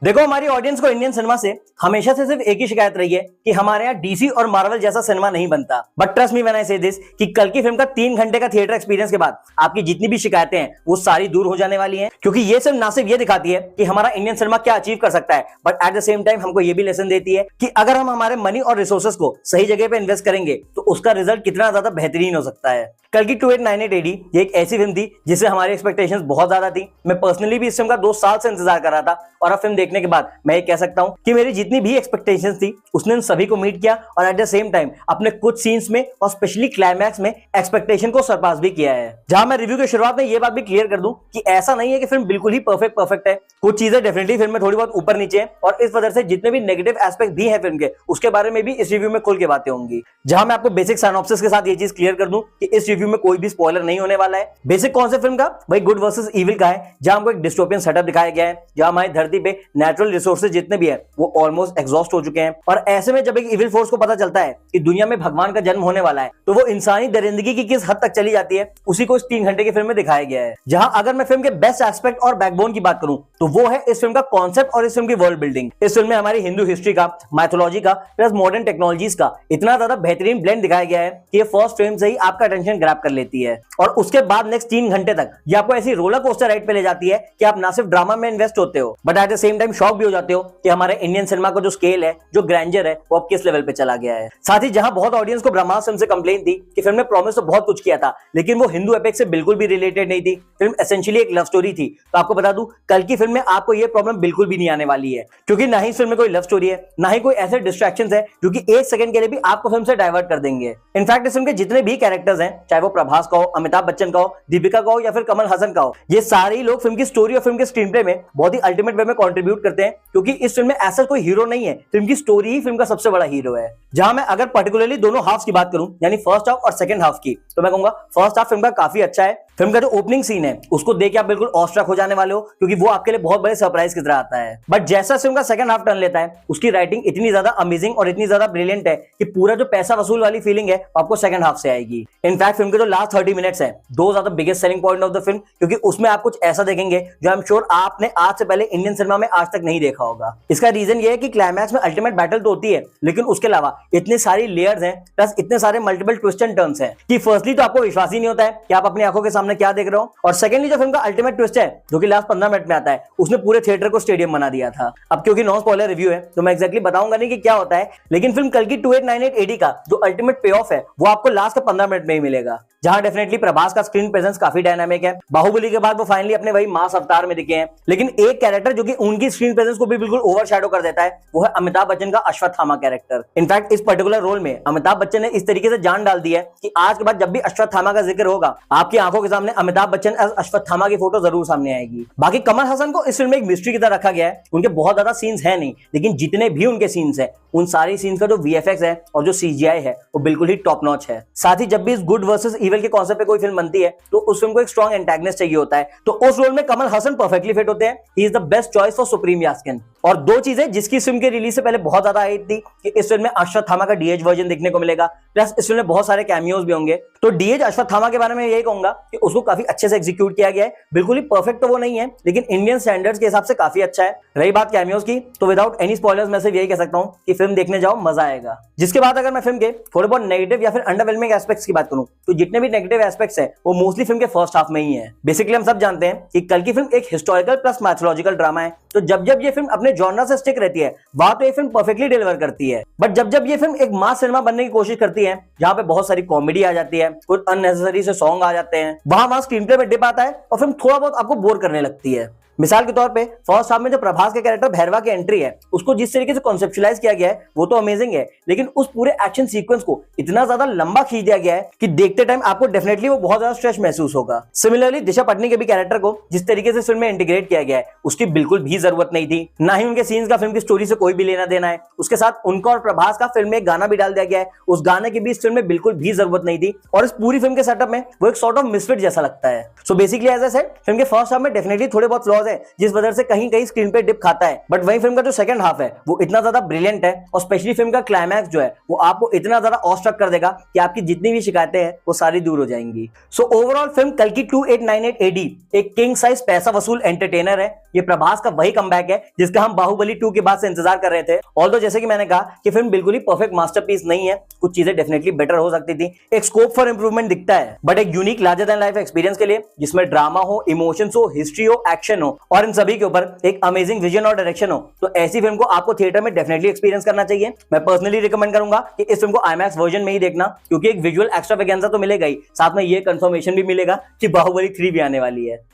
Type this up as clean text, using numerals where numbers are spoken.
देखो, हमारी ऑडियंस को इंडियन सिनेमा से हमेशा से सिर्फ एक ही शिकायत रही है कि हमारे यहाँ डीसी और मार्वल जैसा सिनेमा नहीं बनता। But trust me when I से दिस कि कल की फिल्म का 3 घंटे का थिएटर एक्सपीरियंस के बाद आपकी जितनी भी शिकायतें हैं वो सारी दूर हो जाने वाली हैं, क्योंकि ये सिर्फ ना सिर्फ ये दिखाती है कि हमारा इंडियन सिनेमा क्या अचीव कर सकता है, but at the same time हमको ये भी लेसन देती है कि अगर हम हमारे मनी और रिसोर्सेज को सही जगह पे इन्वेस्ट करेंगे तो उसका रिजल्ट कितना ज्यादा बेहतरीन हो सकता है। कल की 2898 AD ये एक ऐसी फिल्म थी जिससे हमारी एक्सपेक्टेशंस बहुत ज्यादा थी। मैं पर्सनली भी इस फिल्म का 2 साल से इंतजार कर रहा था और अब फिल्म देखने के बाद मैं ये कह सकता हूं कि मेरी जितनी भी एक्सपेक्टेशंस थी उसने उन सभी को मीट किया और एट द सेम टाइम अपने कुछ सीन्स में और स्पेशली क्लाइमैक्स में एक्सपेक्टेशन को सरपास भी किया है। जहां मैं रिव्यू की शुरुआत में ये बात भी क्लियर कर दूं कि ऐसा नहीं है कि फिल्म बिल्कुल ही परफेक्ट है। कुछ चीजें डेफिनेटली फिल्म में थोड़ी बहुत ऊपर नीचे है और इस वजह से जितने भी नेगेटिव एस्पेक्ट भी है फिल्म के उसके बारे में भी इस रिव्यू में खुल के बातें होंगी। जहां मैं आपको बेसिक सिनॉप्सिस के साथ ये चीज क्लियर कर दूं कि इस रिव्यू में कोई भी स्पॉइलर नहीं होने वाला है। बेसिक कॉन्सेप्ट फिल्म का भाई गुड वर्सेस इविल का है, जहां हमको एक डिस्टोपियन सेटअप दिखाया गया है जहां हमारी धरती पे नेचुरल रिसोर्सेज जितने भी है वो ऑलमोस्ट एग्जॉस्ट हो चुके हैं और ऐसे में जब एक इविल फोर्स को पता चलता है कि दुनिया में भगवान का जन्म होने वाला है तो वो इंसानी दरिंदगी की किस हद तक चली जाती है उसी को इस 3 घंटे की फिल्म में दिखाया गया है। जहां अगर मैं फिल्म के बेस्ट एस्पेक्ट और बैकबोन की बात करूं तो वो है इस फिल्म का कॉन्सेप्ट और इस फिल्म की वर्ल्ड बिल्डिंग। इस फिल्म में हमारी हिंदू हिस्ट्री का, माइथोलॉजी का प्लस मॉडर्न टेक्नोलॉजीज का इतना ज्यादा बेहतरीन ब्लेंड दिखाया गया है कि ये फर्स्ट फ्रेम से ही आपका अटेंशन ग्रैब कर लेती है और उसके बाद नेक्स्ट 3 घंटे तक ये आपको ऐसी रोलर कोस्टर राइड पे ले जाती है कि आप ना सिर्फ ड्रामा में इन्वेस्ट होते हो but at the same time shock भी हो जाते हो कि हमारे इंडियन सिनेमा का जो स्केल है, जो ग्रैंडर है, वो अब किस लेवल पे चला गया है। साथ ही जहां बहुत ऑडियंस को ब्रह्मास्त्र फिल्म से कंप्लेन थी कि फिल्म ने प्रॉमिस तो बहुत कुछ किया था लेकिन वो हिंदू एपिक से बिल्कुल भी रिलेटेड नहीं थी, फिल्म एसेंशियली एक लव स्टोरी थी, तो आपको बता दूं कल की फिल्म में आपको ये प्रॉब्लम बिल्कुल भी नहीं आने वाली है, क्योंकि ना ही इस फिल्म में कोई लव स्टोरी है, ना ही कोई ऐसे डिस्ट्रैक्शंस है जो कि 1 सेकंड के लिए भी आपको फिल्म से डाइवर्ट कर देंगे। इनफैक्ट इस फिल्म के जितने भी कैरेक्टर्स हैं, चाहे वो प्रभास का हो, अमिताभ बच्चन का हो, दीपिका का हो या फिर कमल हसन का हो, ये सारे ही लोग फिल्म की स्टोरी और फिल्म के स्क्रीन प्ले में बहुत ही अल्टीमेट वे में कंट्रीब्यूट करते हैं, क्योंकि इस फिल्म में ऐसा कोई हीरो नहीं है, फिल्म की स्टोरी ही फिल्म का सबसे बड़ा हीरो है। जहां मैं अगर पर्टिकुलरली दोनों हाफ्स की बात करूं यानी फर्स्ट हाफ और सेकंड हाफ की, तो मैं कहूंगा फर्स्ट हाफ फिल्म का काफी अच्छा है। फिल्म का जो ओपनिंग सीन है उसको देख के आप बिल्कुल ऑस्ट्रक हो जाने वाले हो, क्योंकि वो आपके लिए बहुत बड़े सरप्राइज की तरह आता है। बट जैसा फिल्म का सेकंड हाफ टर्न लेता है उसकी राइटिंग इतनी ज्यादा अमेजिंग और इतनी ज्यादा ब्रिलियंट है कि पूरा जो पैसा वसूल वाली फीलिंग है आपको सेकंड हाफ से आएगी। इनफैक्ट फिल्म के जो लास्ट 30 मिनट्स है दो ज्यादा biggest selling point of the film, क्योंकि उसमें आप कुछ ऐसा देखेंगे जो आई एम श्योर आपने आज से पहले इंडियन सिनेमा में आज तक नहीं देखा होगा। इसका रीजन ये है कि क्लाइमैक्स में अल्टीमेट बैटल तो होती है लेकिन उसके अलावा इतनी सारी लेयर्स हैं प्लस इतने सारे मल्टीपल ट्विस्ट एंड टर्न्स हैं कि फर्स्टली तो आपको विश्वास ही नहीं होता है कि आप अपनी आंखों के सामने क्या देख रहे हो, और सेकेंडली जो फिल्म का अल्टीमेट ट्विस्ट है जो कि लास्ट 15 मिनट में आता है उसने पूरे थिएटर को स्टेडियम बना दिया था। अब क्योंकि नॉन स्पॉइलर रिव्यू है तो मैं एक्जैक्टली बताऊंगा नहीं कि क्या होता है, लेकिन फिल्म कल की 2898 AD का जो अल्टीमेट पे ऑफ है वो आपको लास्ट के 15 मिनट में ही मिलेगा, जहां डेफिनेटली प्रभास का स्क्रीन प्रेजेंस काफी डायनामिक है। बाहुबली के बाद वो फाइनली अपने वही मास अवतार में दिखे हैं, लेकिन एक कैरेक्टर जो कि उनकी स्क्रीन प्रेजेंस को भी बिल्कुल ओवरशैडो कर देता है वो है अमिताभ बच्चन का अश्वत्थामा कैरेक्टर। इनफैक्ट इस पर्टिकुलर रोल में अमिताभ बच्चन ने इस तरीके से जान डाल दी है कि आज के बाद जब भी अश्वत्थामा का जिक्र होगा आपकी आंखों के सामने अमिताभ बच्चन अश्वत्थामा की फोटो जरूर सामने आएगी। बाकी कमल हसन को इस फिल्म में एक मिस्ट्री की तरह रखा गया है, उनके बहुत ज्यादा सीन्स है नहीं, लेकिन जितने भी उनके सीन्स है उन सारे सीन्स का जो VFX है और जो CGI है वो बिल्कुल ही टॉप नॉच है। साथ ही जब भी इस गुड वर्सेस इविल के कॉन्सेप्ट पे कोई फिल्म बनती है तो उस फिल्म को एक स्ट्रॉन्ग एंटागनिस्ट चाहिए होता है, तो उस रोल में कमल हसन परफेक्टली फिट होते हैं। He is the best choice for supreme यास्किन। और दो चीजें जिसकी फिल्म के रिलीज से पहले बहुत ज्यादा आई थी कि इस फिल्म में अश्वत्थामा का DH वर्जन देखने को मिलेगा, प्लस इस फिल्म में बहुत सारे कैमियोज भी होंगे। तो DH अश्वत्थामा के बारे में यही कहूंगा कि उसको काफी अच्छे से एग्जीक्यूट किया गया है, बिल्कुल ही परफेक्ट तो वो नहीं है लेकिन इंडियन स्टैंडर्ड्स के हिसाब से काफी अच्छा है। रही बात कैमियोज की तो विदाउट एनी स्पॉयलर्स मैं सिर्फ यही कह सकता हूं कि फिल्म देखने जाओ, मजा आएगा। जिसके बाद अगर मैं फिल्म के थोड़े बहुत नेगेटिव या फिर अंडरवेलमिंग एस्पेक्ट्स की बात करूं तो जितने भी नेगेटिव एस्पेक्ट्स है वो मोस्टली फिल्म के फर्स्ट हाफ में ही है। बेसिकली हम सब जानते हैं कि कल की फिल्म एक हिस्टोरिकल प्लस मैथोलॉजिकल ड्रामा है, तो जब जब ये फिल्म अपने जॉनरा से स्टिक रहती है वहां तो ये फिल्म परफेक्टली डिलीवर करती है। बट जब जब ये फिल्म एक मास सिनेमा बनने की कोशिश करती है जहां पे बहुत सारी कॉमेडी आ जाती है, कुछ अननेसेसरी से सॉन्ग आ जाते हैं, वहां स्क्रीन प्ले में डिप आता है और फिल्म थोड़ा बहुत आपको बोर करने लगती है। मिसाल के तौर पे फर्स्ट हाफ में जो प्रभास के कैरेक्टर भैरवा की एंट्री है उसको जिस तरीके से कॉन्सेप्चुअलाइज किया गया है वो तो अमेजिंग है, लेकिन उस पूरे एक्शन सीक्वेंस को इतना ज्यादा लंबा खींच दिया गया है कि देखते टाइम आपको डेफिनेटली वो बहुत ज्यादा स्ट्रेस महसूस होगा। सिमिलरली दिशा पटनी के भी कैरेक्टर को जिस तरीके से फिल्म में इंटीग्रेट किया गया है उसकी बिल्कुल भी जरूरत नहीं थी, ना ही उनके सीन्स का फिल्म की स्टोरी से कोई भी लेना देना है। उसके साथ उनका और प्रभास का फिल्म में एक गाना भी डाल दिया गया है, उस गाने की भी इस फिल्म में बिल्कुल भी जरूरत नहीं थी और इस पूरी फिल्म के सेटअप में वो एक सॉर्ट ऑफ मिसफिट जैसा लगता है। So basically as I said film के फर्स्ट हाफ में डेफिनेटली थोड़े बहुत फ्लॉज फ्लॉज है जिस वजह से कहीं कहीं स्क्रीन पे डिप खाता है, बट वही फिल्म का जो सेकंड हाफ है वो इतना ज्यादा ब्रिलियंट है और स्पेशली फिल्म का क्लाइमैक्स जो है वो आपको इतना ज्यादा ऑस्ट्रक कर देगा कि आपकी जितनी भी शिकायतें हैं वो सारी दूर हो जाएंगी। सो ओवरऑल फिल्म कल्कि 2898 एडी एक किंग साइज पैसा वसूल एंटरटेनर है। ये प्रभास का वही कमबैक है जिसका हम बाहुबली 2 के बाद से इंतजार कर रहे थे। ऑल्दो जैसे कि मैंने कहा कि फिल्म बिल्कुल ही परफेक्ट मास्टरपीस नहीं है, कुछ चीजें डेफिनेटली बेटर हो सकती थी, एक स्कोप फॉर इंप्रूवमेंट दिखता है, बट एक unique larger than life experience के लिए जिसमें ड्रामा हो, इमोशंस हो, हिस्ट्री हो, एक्शन हो और इन सभी के ऊपर एक अमेजिंग विजन और डायरेक्शन हो, तो ऐसी फिल्म को आपको थिएटर में डेफिनेटली एक्सपीरियंस करना चाहिए। मैं पर्सनली रिकमेंड करूंगा कि इस फिल्म को IMAX वर्जन में ही देखना, क्योंकि एक विजुअल एक्स्ट्रावेगेंजा तो मिलेगा ही, साथ में ये कंफर्मेशन भी मिलेगा कि बाहुबली 3 भी आने वाली है।